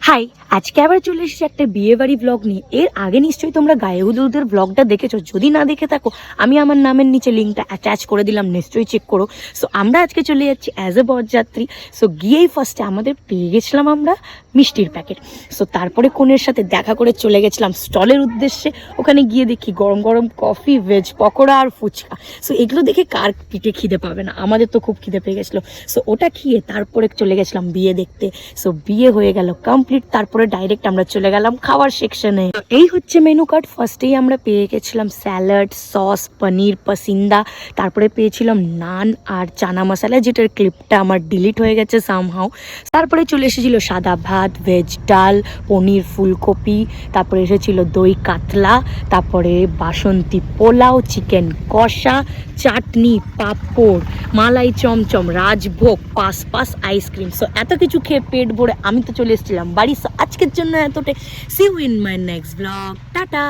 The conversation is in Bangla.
হাই, আজকে আবার চলে এসেছি একটা বিয়েবাড়ি ব্লগ নিয়ে। এর আগে নিশ্চয়ই তোমরা গায়ে হলুদের ব্লগটা দেখেছো, যদি না দেখে থাকো আমি আমার নামের নিচে লিঙ্কটা অ্যাটাচ করে দিলাম, নিশ্চয়ই চেক করো। সো আমরা আজকে চলে যাচ্ছি অ্যাজ এ বরযাত্রী। সো গিয়েই ফার্স্টে আমাদের পেয়ে গেছিলাম আমরা মিষ্টির প্যাকেট। সো তারপরে কনের সাথে দেখা করে চলে গেছিলাম স্টলের উদ্দেশ্যে। ওখানে গিয়ে দেখি গরম গরম কফি, ভেজ পকোড়া আর ফুচকা। সো এগুলো দেখে কার পিঠে খিদে পাবে না, আমাদের তো খুব খিদে পেয়ে গেছিলো। সো ওটা খেয়ে তারপরে চলে গেছিলাম বিয়ে দেখতে। সো বিয়ে হয়ে গেল কমপ্লিট, তারপরে ডাইরেক্ট আমরা চলে গেলাম খাওয়ার সেকশনে। এই হচ্ছে মেনু কার্ড। ফার্স্টেই আমরা পেয়ে গেছিলাম স্যালাড, সস, পনির পাসিন্দা, তারপরে পেয়েছিলাম নান আর চানা মশলা, যেটার ক্লিপটা আমার ডিলিট হয়ে গেছে সামহাও। তারপরে চলে এসেছিল সাদা ভাত, ভেজ ডাল, পনির ফুলকপি, তারপরে এসেছিল দই কাতলা, তারপরে বাসন্তী পোলাও, চিকেন কষা, চাটনি, পাঁপড়, মালাই চমচম, রাজভোগ, পাস আইসক্রিম। সো এত কিছু খেয়ে পেট ভরে আমি তো চলে এসেছিলাম বাড়ি। সো আজকের জন্য এতটাই। See you in my next blog. Tata.